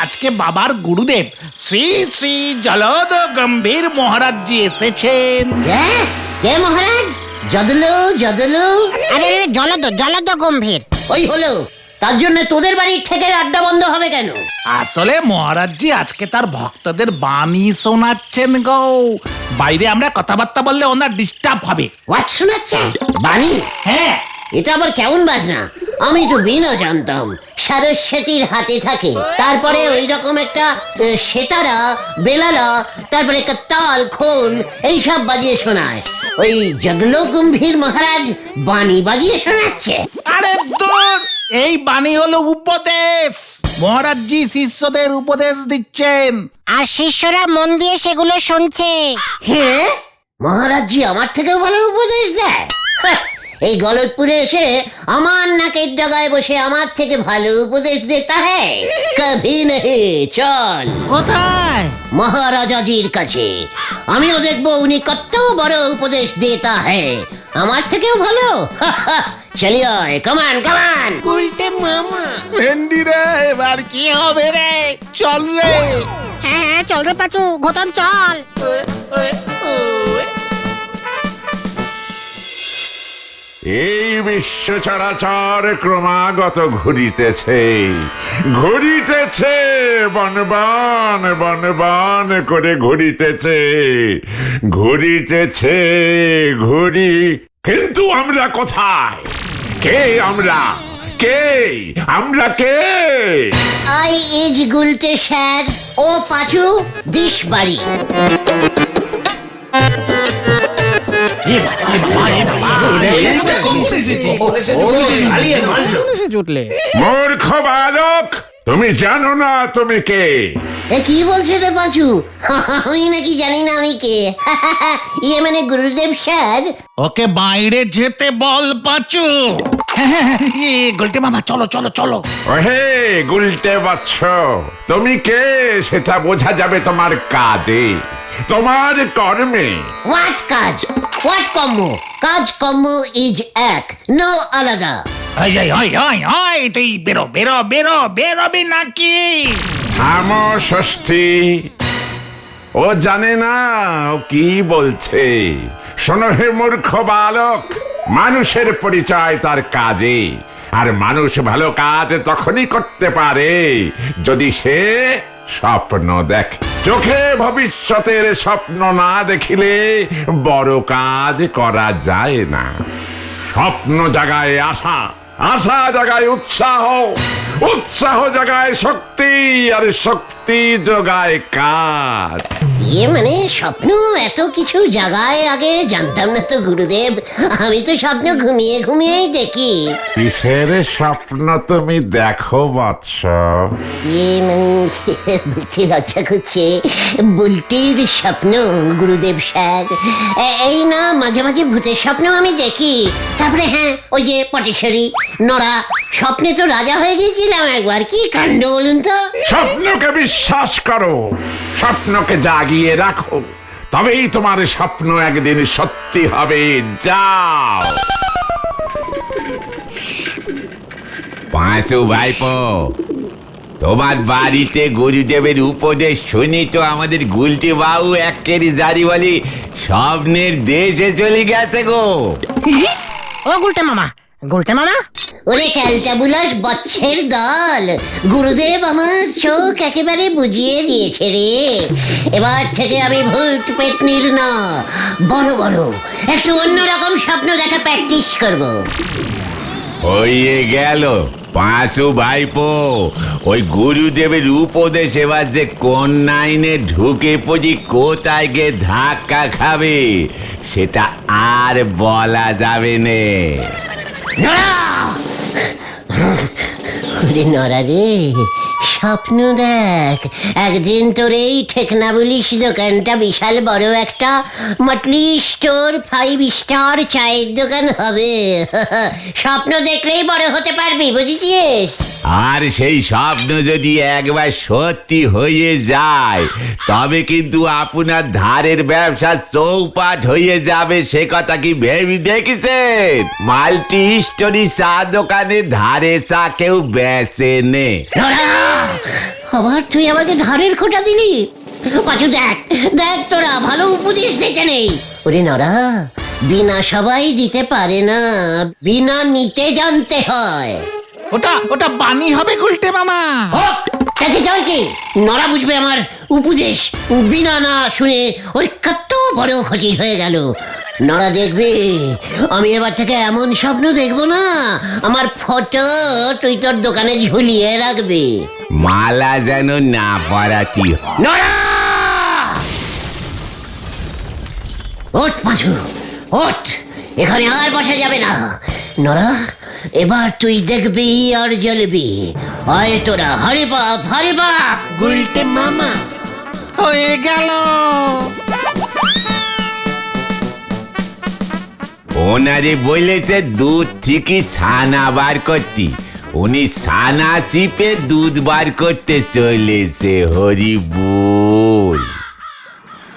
আজকে বাবার গুরুদেব শ্রী শ্রী জলদ গম্ভীর মহারাজজি এসেছেন। কে মহারাজ? যদলো যদলো? আরে জলদ গম্ভীর। ওই হলো, তার জন্য তোদের বাড়ির থেকে আড্ডা বন্ধ হবে কেন? আসলে মহারাজজি আজকে তার ভক্তদের বাণী শোনাচ্ছেন গো। বাইরে আমরা কথাবার্তা বললে ওনার ডিস্টার্ব হবে। হোয়াট শোনাচ্ছে? বাণী? হ্যাঁ। এটা আবার কেমন বাজনা? আমি তো বিনা জানতাম সরস্বতীর হাতে থাকে, তারপরে ওই রকম একটা সেতারা, বেলালা, তারপরে একটা তাল, খোল এইসব বাজিয়ে শোনায়। ওই জগলো গম্ভীর মহারাজ বাণী বাজিয়ে শোনাচ্ছে? আরে দূর, এই বাণী হলো উপদেশ। মহারাজজি শিষ্যদের উপদেশ দিচ্ছেন, আর শিষ্যরা মন দিয়ে সেগুলো শুনছে। হ্যাঁ, মহারাজজি আমার থেকেও ভালো উপদেশ দেয়। এই গলতপুরে এসে আমার নাকের ডগায় বসে আমার থেকে ভালো উপদেশ দেতা হ্যায় কভি নেই। চল। কোথায়? মহারাজাজির কাছে। আমিও দেখবো উনি কত বড় উপদেশ দেতা হ্যায়, আমার থেকেও ভালো। চলিয়ে কমান কমান। উল্টে মামা ভেন্ডি রে, এবার কি হবে রে? চল রে। হ্যাঁ চল রে পাচু, ঘটন চল। এই বিশ্ব চরাচর ক্রমাগত ঘুরিতেছে, বনবান বনবান করে ঘুরিতেছে, কিন্তু আমরা কোথায়? কে আমরা? কে? আই ইজ গুলটে স্যার, ও পাচু দিশ বাড়ি। মূর্খ বালক, তুমি জানো না তুমি কে? এ কি বলছে রে পাচু? আমি নাকি জানি না আমি কে? ইয়ে মানে গুরুদেব স্যার। ওকে বাইরে যেতে বল পাচু। গোলটে মামা চলো চলো চলো। ওহে গুলটে বাচ্চ, তুমি কে সেটা বোঝা যাবে তোমার কাজে, তোমার কর্মে। হোয়াট কাজ? হোয়াট কর্ম? কাজ কর্ম ইজ এক, নো আলাদা। তুই বেরোবি নাকি? থামো ষষ্ঠী, ও জানে না ও কি বলছে। শোনো হে মূর্খ বালক, মানুষের পরিচয় তার কাজে, আর মানুষ ভালো কাজ তখনই করতে পারে যদি সে স্বপ্ন দেখে। চোখে ভবিষ্যতের স্বপ্ন না দেখিলে বড় কাজ করা যায় না। স্বপ্ন জাগায় আশা, আশা জাগায় উৎসাহ, উৎসাহ জাগায় শক্তি, আর শক্তি যোগায় কাজ। ইয়ে মানে স্বপ্ন এত কিছু জায়গায় আগে জানতাম না তো গুরুদেব। আমি তো স্বপ্ন ঘুমিয়েই দেখি। কিসের স্বপ্ন তুমি দেখো বৎস? ইয়ে মানে বলতে লজ্জা করছে, বুলটির স্বপ্ন গুরুদেব স্যার। এই না মাঝে মাঝে ভূতের স্বপ্ন আমি দেখি। তারপরে হ্যাঁ, ওই যে পটেশ্বরী, নড়া, স্বপ্নে তো রাজা হয়ে গেছিলাম একবার। কি কাণ্ড বলুন তো। স্বপ্নকে বিশ্বাস করো, স্বপ্নকে জাগিয়ে রাখো, তবেই তোমার স্বপ্ন একদিন সত্যি হবে। যাও। পাঁচু ভাইপো, তোমার বাড়িতে গুরুদেবের উপদেশ শুনি তো আমাদের গুলটি বাবু একেরই জারি বলি স্বপ্নের দেশে চলে গেছে গো। ও গুলটে মামা, ওরে ক্যালটাবুলাস বচ্ছের দল, গুরুদেব আমার চোখ একেবারে বুঝিয়ে দিয়েছে রে। এবার থেকে আমি ভূত পেটনির না, বড় বড় একটু অন্যরকম স্বপ্ন দেখা প্র্যাকটিস করব। হয়ে গেল পাঁচু ভাইপো, ওই গুরুদেবের উপদেশ এবার যে কোন লাইনে ঢুকে পড়ি, কোথায় গিয়ে ধাক্কা খাবে সেটা আর বলা যাবে না। নড়া রে, স্বপ্ন দেখ, একদিন তোর এই ঠেকনা বলিস দোকানটা বিশাল বড় একটা মটলি স্টোর, 5 স্টার চায়ের দোকান হবে। স্বপ্ন দেখলেই বড় হতে পারবি, বুঝেছিস? আর সেই স্বপ্ন যদি একবার সত্যি হয়ে যায় তবে কিন্তু আপনার ধারের ব্যবসা চৌপাট হয়ে যাবে। সে কথা কি ভেবে দেখেছেন? মাল্টি স্টোরি চা দোকানে ধারে চা কেউ বেচে নে। আবার তুই আমাকে ধারের খোঁটা দিলি? পাঁচু দেখ দেখ, তোরা ভালো উপদেশ দিতে নেই। ওরে নরা, বিনা সবাই দিতে পারে না, বিনা নিতে জানতে হয়। ওটা ওটা বানি হবে গুলটে মামা। হোক, তাতে জয় কি? নরা বুঝবে আমার উপদেশ বিনা না শুনে ওর কত বড় ক্ষতি হয়ে গেল। নরা দেখবে আমি এবার থেকে এমন স্বপ্ন দেখবো না, আমার ফটো তুই তোর দোকানে ঝুলিয়ে রাখবি। মালা যেন না পরাতি হয়। নরা, ওঠ পাঁচু, ওঠ, এখানে আর বসা যাবে না। নরা, এবার তুই দেখবি আর জ্বলবি। আয় তোরা, হরে বাপ হরে বাপ। গুলটে মামা হয়ে গেল। ওনারে বলেছে দুধ থেকে ছানা বার করতে, উনি ছানা চিপে দুধ বার করতে চলেছে। হরি বল।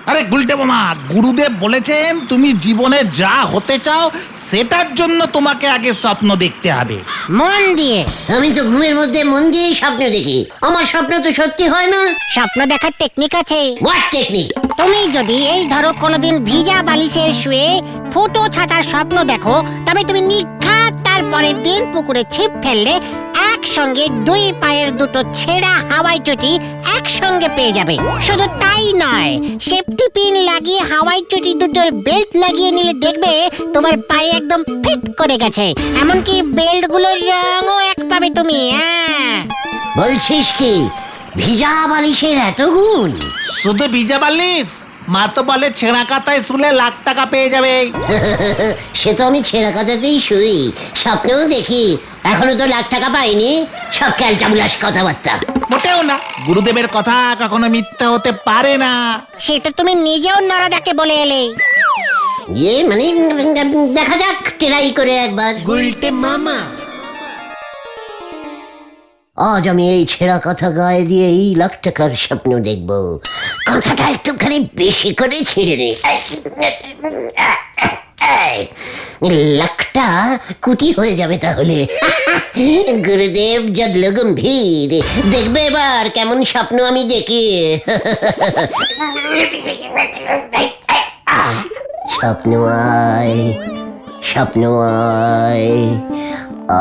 আরে গুলটে মামা, গুরুদেব বলেছেন তুমি জীবনে যা হতে চাও সেটার জন্য তোমাকে আগে স্বপ্ন দেখতে হবে। মন দিয়ে। আমি তো ঘুমের মধ্যে মন দিয়েই স্বপ্ন দেখি, আমার স্বপ্ন তো সত্যি হয় না। স্বপ্ন দেখার টেকনিক আছে। What technique? তুমি যদি এই ধরো কোনোদিন ভিজা বালিশে শুয়ে ফুটো ছাতার স্বপ্ন দেখো, তবে তুমি নিঘাত তার পরের দিন পুকুরে ছিপ ফেললে একসঙ্গে দুই পায়ের দুটো ছেঁড়া হাওয়াই চটি একসঙ্গে পেয়ে যাবে। শুধু তাই নয়, সেফটি পিন লাগিয়ে হাওয়াই চটি দুটোর বেল্ট লাগিয়ে নিলে দেখবে তোমার পায়ে একদম ফিট করে গেছে। এমনকি বেল্টগুলোর রঙও এক পাবে তুমি। বলছিস কি ভিজা বালিশের এত গুণ? শুধু ভিজা বালিশ, মা তো বলে ছেঁড়া কাতায় শুলে লাখ টাকা পেয়ে যাবে। সে তো আমি ছেঁড়া কাঁথাতেই শুই, স্বপ্নেও দেখি। এখনো তো লাখ টাকা পাইনি, সব ক্যালটাবুলাস কথাবার্তা। মোটেও না, গুরুদেবের কথা কখনো মিথ্যা হতে পারে না। সেটা তুমি নিজেও নরদাকে বলে এলে। মানে দেখা যাক, ট্রাই করে একবার। গুলটে মামা আজ আমি এই ছেঁড়া কথা গায়ে দিয়ে এই লাখ টাকার স্বপ্ন দেখবো। কথাটা একটুখানি বেশি করে ছেড়ে নে। লাখটা কুটি হয়ে যাবে তাহলে। গুরুদেব জগল গম্ভীর, দেখবে এবার কেমন স্বপ্ন আমি দেখি। স্বপ্ন আয়, স্বপ্ন আয়,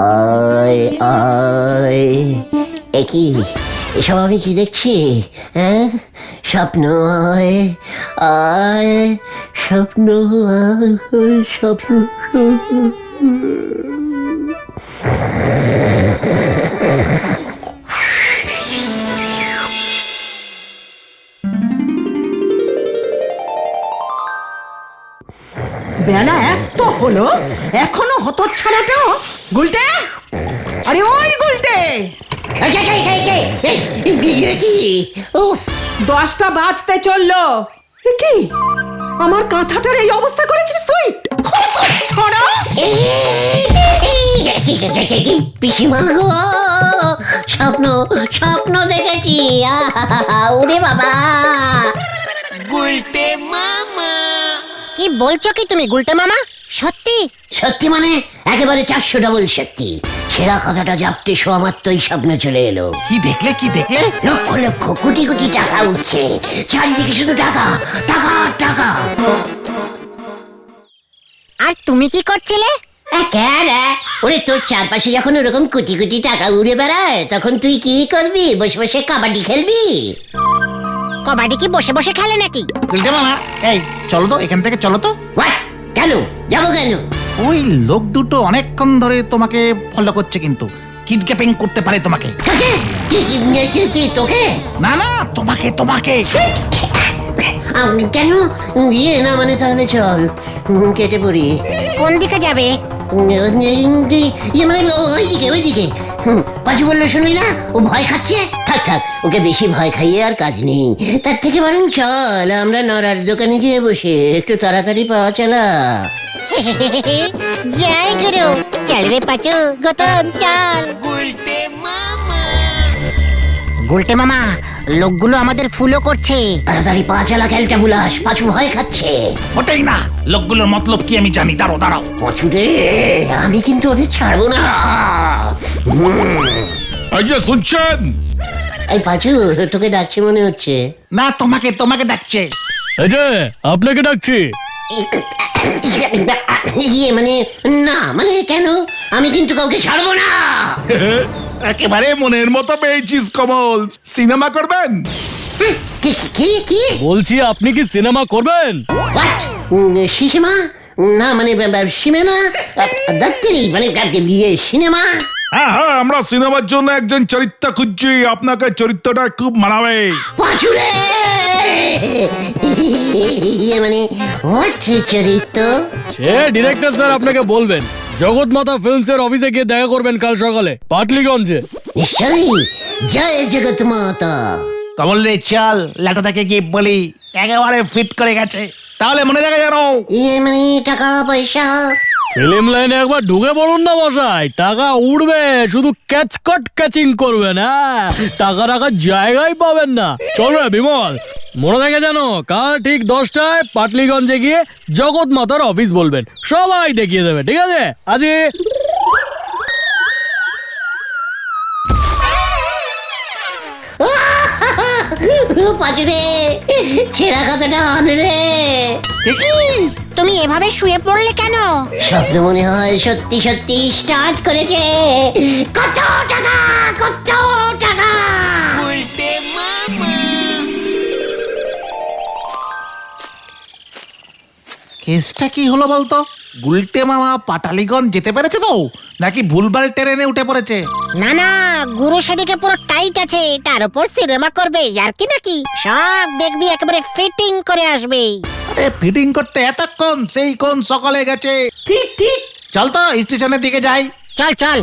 আয় আয়। একই এসব আমি কি দেখছি? হ্যাঁ, স্বপ্ন আয় আয়, স্বপ্ন আয়, স্বপ্ন। বেলা এত হলো, এখনো হতচ্ছাড়াটা। গুলটে, আরে ওই গুলটে, কি? উফ, 10টা বাজতে চললো। এ কি, আমার কাঁথাটার এই অবস্থা করেছিস তুই? হতচ্ছাড়া! পিসিমা গো, স্বপ্ন স্বপ্ন দেখেছি। ওরে বাবা! গুলটে মামা কি বলছো কি তুমি গুলটে মামা? সত্যি? সত্যি মানে একেবারে 400 ডবল সত্যি। ছেঁড়া কথাটা জাপটে শোয়া মাত্রই স্বপ্ন চলে এলো। কি দেখলে কি দেখলে? লক্ষ লক্ষ কোটি কোটি টাকা উঠছে, চারিদিকে শুধু টাকা টাকা টাকা। আর তুমি কি করছিলে? ওরে, তোর চারপাশে যখন ওরকম কোটি কোটি টাকা উড়ে বেড়ায়, তখন তুই কি করবি? বসে বসে কাবাডি খেলবি? কবাডি কি বসে বসে খেলে নাকি? গুলটে মামা, এই চলো তো, এখান থেকে চলো তো। হোয়াট? কেন যাবো কেন? ওই লোক দুটো অনেকক্ষণ ধরে তোমাকে ফলো করছে, কিন্তু কিডন্যাপিং করতে পারে তোমাকে। তোকে? কি তোকে? না না, তোমাকে তোমাকে। কেন? ইয়ে না মানে তাহলে চল কেটে পড়ি। কোন দিকে যাবে? ইয়ে মানে ওইদিকে ওইদিকে। পাঁচু বললো শুনলি না, ও ভয় খাচ্ছে। থাক থাক, ওকে বেশি ভয় খাইয়ে আর কাজ নেই। তার থেকে বরং চল আমরা নরার দোকানে গিয়ে বসে একটু তাড়াতাড়ি পাওয়া চালা। জয় গুরু, চল রে পাচু, গতন চল। গুলটে মামা, লোকগুলো আমাদের ফুলো করছে। তাড়াতাড়ি পা চালা ক্যালটা বুলাস, পাঁচু ভয় খাচ্ছে। ওটাই না, লোকগুলোর মতলব কি আমি জানি। দাঁড়াও দাঁড়াও। পাঁচুরে, আমি কিন্তু ওদের ছাড়বো না। এই যে শুনছেন, এই পাঁচু, তোকে ডাকছে মনে হচ্ছে। না, তোমাকে তোমাকে ডাকছে। এই যে আপনাকে ডাকছি। ইয়ে মানে, না মানে কেন? আমি কিন্তু কাউকে ছাড়বো না। একেবারে মনের মতো পেয়েছিস কমল। সিনেমা করবেন? কি কি কি? বলছি আপনি কি সিনেমা করবেন? হোয়াট? সিনেমা? না মানে সিনেমা দত্তরি মানে বিয়ে সিনেমা। হ্যাঁ হ্যাঁ, আমরা সিনেমার জন্য একজন চরিত্র খুঁজছি, আপনাকে চরিত্রটা খুব মানাবে। পাঁচুরে ইয়ে মানে হোয়াট চরিত্র? সে ডিরেক্টর স্যার আপনাকে বলবেন। জগৎমাতা ফিল্মসের অফিসে গিয়ে দেখা করবেন কাল সকালে পাটলিগঞ্জে। নিশ্চয়ই। জয় জগৎ মাতা। কমল রে, চল ল্যাটাটাকে গিয়ে বলি, একেবারে ফিট করে গেছে। তাহলে মনে রাখা জানো, ইয়ে মানে টাকা পয়সা। ফিল্ম লাইনে একবার ঢুকে পড়ুন না মশাই, টাকা উঠবে, শুধু ক্যাচকট ক্যাচিং করবেন। হ্যাঁ, টাকা রাখার জায়গায় পাবেন না। চল রে বিমল, মনে থাকে জানো, কাল ঠিক 10টায় পাটলিগঞ্জে গিয়ে জগৎ মাতার অফিস বলবেন, সবাই দেখিয়ে দেবে। ঠিক আছে আজি? পাঁচুরে ছেঁড়া কথাটা আন রে। তুমি এভাবে শুয়ে পড়লে কেন? স্বপ্ন মনে হয় সত্যি সত্যি স্টার্ট করেছে। কত টাকা, কত টাকা। কেসটা কি হলো বলতো? গুলটে মামা পাটালিগঞ্জ যেতে পেরেছে তো, নাকি ভুলভাল ট্রেনে উঠে পড়েছে? না না, গুরু সেদিকে পুরো টাইট আছে, তার উপর সিনেমা করবে আর কি নাকি। সব দেখবি একেবারে ফিটিং করে আসবে। আরে ফিটিং করতে এতক্ষণ? সেই কোন সকালে গেছে। ঠিক ঠিক। চল তো স্টেশনের দিকে যাই। চল চল।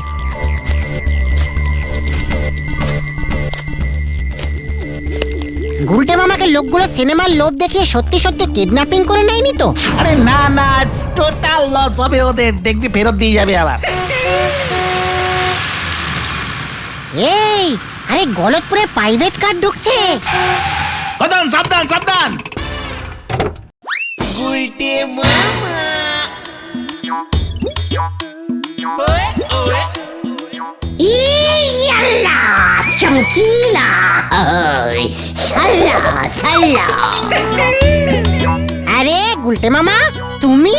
গুলটে মামাকে লোকগুলো সিনেমার লোভ দেখিয়ে সত্যি সত্যি কিডন্যাপিং করে নেয়নি তো? আরে না না, টোটাল লস হবে ওদের, দেখবি ফেরত দিয়ে যাবে আবার। এই, আরে গলতপুরে প্রাইভেট কার ঢুকছে। সাবধান সাবধান সাবধান। ইয়াল্লা চমকিলা, সাল্লা সাল্লা। আরে গুলটে মামা, তুমি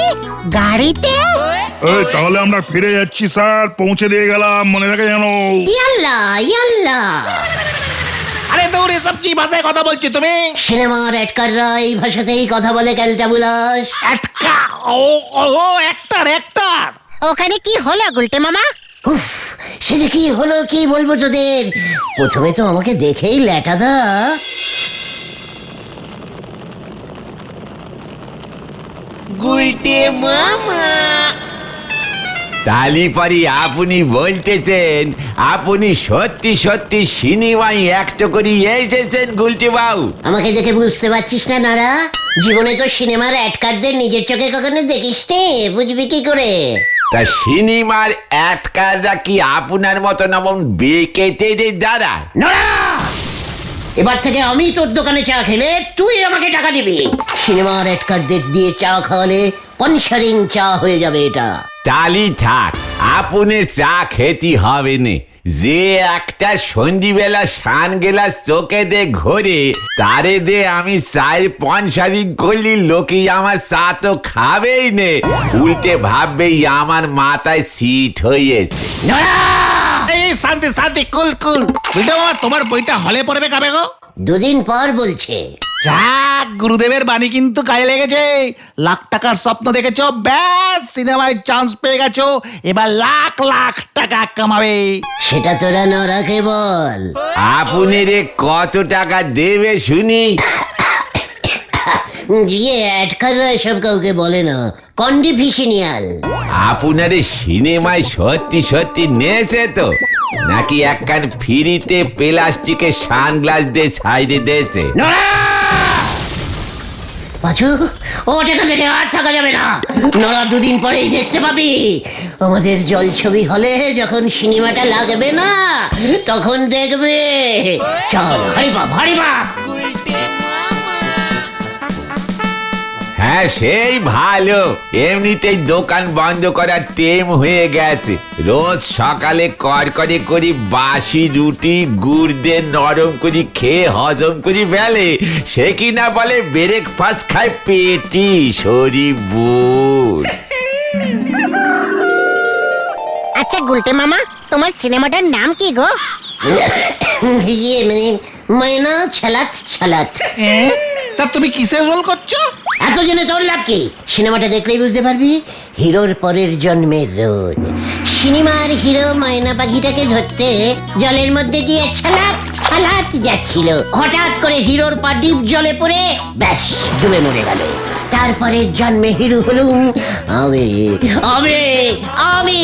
গাড়িতে? এই তাহলে আমরা ফিরে যাচ্ছি স্যার, পৌঁছে দিয়ে গেলাম, মনে থাকে জানো। ইয়াল্লা ইয়াল্লা। আরে তোর এসব কি ভাষায় কথা বলছি তুমি? সিনেমার অ্যাডকাররা এই ভাষাতেই কথা বলে ক্যালটাবুলাস। আটকা। ও ও একটার একটার। ওখানে কি হলো গুলটে মামা? উফ, সে যে কি হলো কি বলবো তোদের। প্রথমে তো আমাকে দেখেই ল্যাটাদা। তালিপারি আপনি বলতেছেন আপনি সত্যি সত্যি সিনেমায় একটা করে এসেছেন গুলটি বাবু? আমাকে দেখে বুঝতে পারছিস না নারা? জীবনে তো সিনেমার অ্যাডকারদের নিজের চোখে কখনো দেখিস নে, বুঝবি কি করে? তা সিনেমার অ্যাডকাররা কি আপনার মতো নবম বেকেটে দাঁড়ায়? নড়া! এবার থেকে আমি তোর দোকানে চা খেলে তুই আমাকে টাকা দিবি। সিনেমার অ্যাডকারদের দিয়ে চা খাওয়ালে স্পন্সরিং চা হয়ে যাবে এটা। তালি থাক, আপনার চা খেতে হবে না। যে একটা সন্ধিবেলা সানগ্লাস চোখে দে ঘোরে, তারে দে আমি চায়ের স্পন্সরিং করলি, লোকে আমার চা তো খাবেই নে, উল্টে ভাববেই আমার মাথায় সিট হয়েছে। এই শান্তি শান্তি, কুল কুল। বুঝলে মামা, তোমার বইটা হলে পড়বে কবে গো? দুদিন পর বলছে। যাক, গুরুদেবের বাণী কিন্তু গায়ে লেগেছে। লাখ টাকার স্বপ্ন দেখেছো, ব্যাস সিনেমায় চান্স পেয়ে গেছো, এবার লাখ লাখ টাকা কামাবে। সেটা তোরা নরাকে বল। আপনি রে কত টাকা দেবে শুনি? গিয়ে অ্যাডকাররা এসব কাউকে বলে না, কন্ডিফিশিনিয়াল। আপনার সিনেমায় সত্যি সত্যি নিয়েছে তো, নাকি একখান ফ্রিতে প্লাস্টিকের সানগ্লাস দিয়ে সাইডে দিয়েছে? পাঁচু, ও টাকা থেকে আর থাকা যাবে না। নড়া দুদিন পরেই দেখতে পাবি। আমাদের জলছবি হলে যখন সিনেমাটা লাগবে না, তখন দেখবে। চল, হারি বাপ, হারি বাপ। হ্যাঁ সেই ভালো, এমনিতেই দোকান বন্ধ করার টেম হয়ে গেছে। রোজ সকালে কড়কড়ে করে বাসি রুটি গুড় দিয়ে নরম করে খেয়ে হজম করে ফেলে, সে কিনা বলে ব্রেকফাস্ট খায় পেটি শরীর বুট। আচ্ছা গুলটে মামা, তোমার সিনেমাটার নাম কি গো? ইয়ে মানে ময়না ছালাত ছালাত। তা তুমি কিসের রোল করছো? এত জেনে তোর লাভ কি? সিনেমাটা দেখলেই বুঝতে পারবি, হিরোর পরের জন্মের রোল। সিনেমার হিরো ময়না পাখিটাকে ধরতে জলের মধ্যে দিয়ে ছালাত ছালাত যাচ্ছিল, হঠাৎ করে হিরোর পা ডিপ জলে পড়ে ব্যাস ডুবে মরে গেল। তারপরে জন্মে হিরো হলুম আমি আমি আমি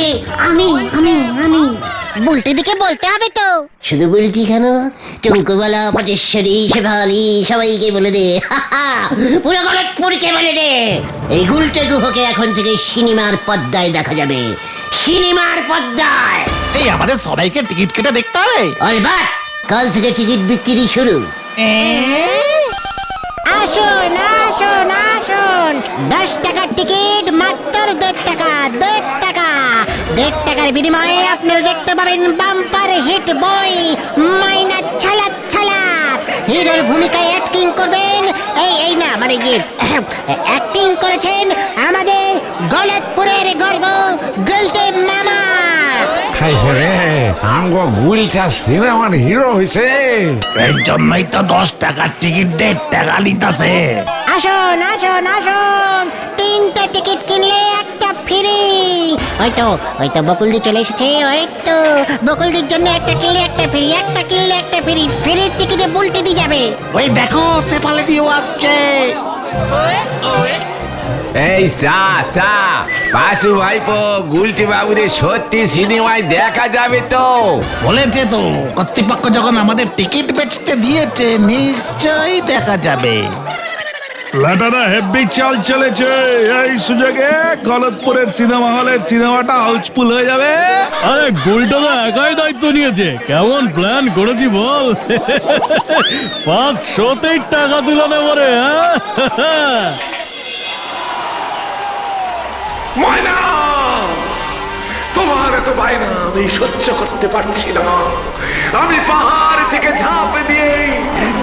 আমি আমি আমি বুলটি দিকে বলতে হবে তো। শুধু বলছি কেন, টুঙ্কুবালা পটেশ্বরী শেফালি সবাইকে বলে দে, পুরো গলতপুরকে বলে দে, এই গুলটে গুহকে এখন থেকে সিনেমার পর্দায় দেখা যাবে, সিনেমার পর্দায়। এই আমাদের সবাইকে টিকিট কেটে দেখতে হবে। অলবাট কাল থেকে টিকিট বিক্রি শুরু। আসুন আসুন আসুন, 10 টাকার টিকিট মাত্র 1.5 টাকা, 1.5 টাকা। 1.5 টাকার বিনিময়ে আপনারা দেখতে পাবেন বাম্পার হিট বই ময়না ছালাত ছালাত। হিরোর ভূমিকায় অ্যাক্টিং করবেন এই না মানে কি অ্যাক্টিং করেছেন আমাদের গলতপুরের গর্ব গুলটে মামা। খাইছে রে আমগো গুলটা সিনেমার হিরো হইছে। এর জন্যই তো 10 টাকার টিকিট 1.5 টাকা নিতেছে। আসুন আসুন আসুন, 3টে টিকিট কিনলে একটা ফ্রি। ওই তো বকুলদি চলে এসেছে, ওই তো বকুলদির জন্য একটা কিনলে একটা ফ্রি, একটা কিনলে একটা ফ্রি, ফ্রির টিকিটে বুলটি দিয়ে যাবে। ওই দেখো সেপালে দিয়েও আসছে। এই চা চা পাশু ভাইপো, গুলটি বাবুরে সত্যি সিনেমায় দেখা যাবে তো? বলেছে তো, কর্তৃপক্ষ যখন আমাদের টিকিট বেচতে দিয়েছে নিশ্চয়ই দেখা যাবে। লাটাটা হেভি চাল চলেছে, এই সুযোগে গলতপুরের সিনেমা হলের সিনেমাটা হাউসফুল হয়ে যাবে। আরে গুলটা তো একাই দায়িত্ব নিয়েছে, কেমন প্ল্যান করেছি বল। ফার্স্ট শোতেই টাকা তুলে নেব রে। ময়না, তোমার এত বায়না আমি সহ্য করতে পারছি না। আমি পাহাড় থেকে ঝাঁপ দিয়ে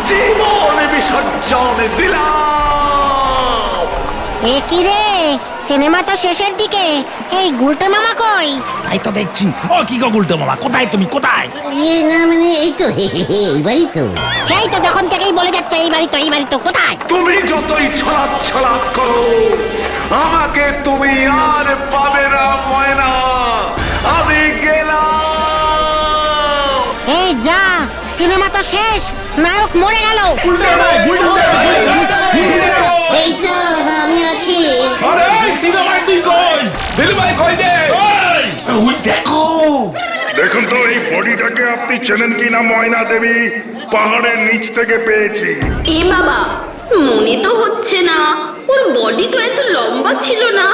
জীবন বিসর্জন দিলাম। এ কি রে, সিনেমা তো শেষের দিকে, এই গুলটে মামা কই? তাই তো দেখছি। ও কি গো গুলটে মামা, কোথায় তুমি, কোথায়? ইয়ে না মানে এই তো এইবারই তো। সেই তো যখন থেকেই বলে যাচ্ছে এই বাড়ি তো কোথায়? তুমি যতই ছলাৎ ছলাৎ করো, আমাকে তুমি আর পাবে না ময়না। আমি গেলাম। এই যা, সিনেমা তো শেষ, নায়ক মরে গেল। এই তো আমি আছি। সিনেমায় তুই কই? দিলবাই কই দে? ওই দেখো, দেখুন তো এই বডিটাকে আপনি চেনেন কিনা ময়না দেবী? পাহাড়ের নিচ থেকে পেয়েছি। এ বাবা, মনে তো হচ্ছে না, ওর বডি তো এত লম্বা ছিল না।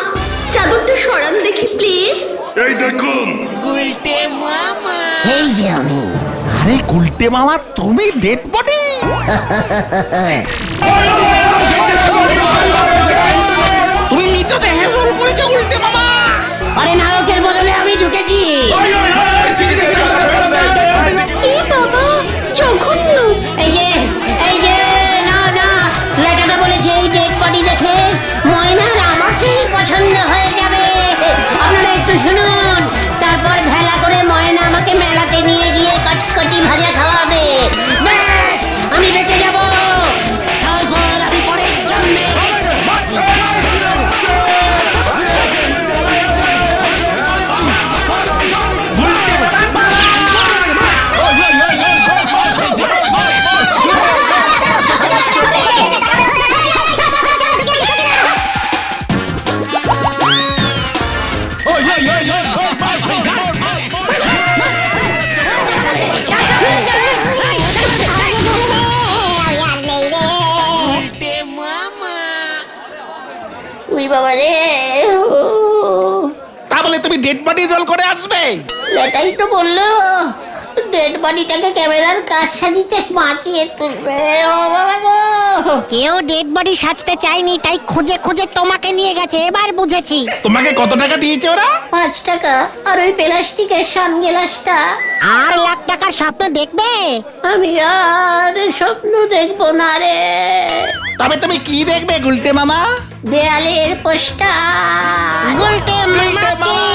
চাদরটা সরান দেখি প্লিজ। এই দেখুন, এই যে আমি। আরে গুলটে মামা, তুমি ডেড বডি? তুমি মৃতদেহে রোল করেছো গুলটে মামা। আরে নায়কের বদলে আমি ঢুকেছি। এ বাবা, জঘন্য। এই যে না না, লেটাটা বলেছে এই ডেড বডি দেখে ময়নার আমাকেই পছন্দ হয়ে যাবে। আপনারা একটু শুনুন, তারপর ভেলা করে ময়না আমাকে মেলাতে নিয়ে গিয়ে কটকটি ভাজা খাওয়াবে। ব্যাস আমি বেঁচে যাব। তারপর আমি পরের জন্মে বাবা রে, তা বলে তুমি ডেড বডি রোল করে আসবে? লেটাই তো বললো ডেড বডিটাকে ক্যামেরার কাছে দিতে বাঁচিয়ে তুলবে। ও বাবা গো! কেউ ডেড বডি সাজতে চায়নি, তাই খুঁজে খুঁজে তোমাকে নিয়ে গেছে, এবার বুঝেছি। তোমাকে কত টাকা দিয়েছে ওরা? 5 টাকা আর ওই প্লাস্টিকের সানগ্লাসটা। আর লাখ টাকার স্বপ্ন দেখবে? আমি আর স্বপ্ন দেখবো না রে। তবে তুমি কি দেখবে গুলটে মামা? দেয়ালের পোস্টার। গুলটে মামা গুলটে মামা!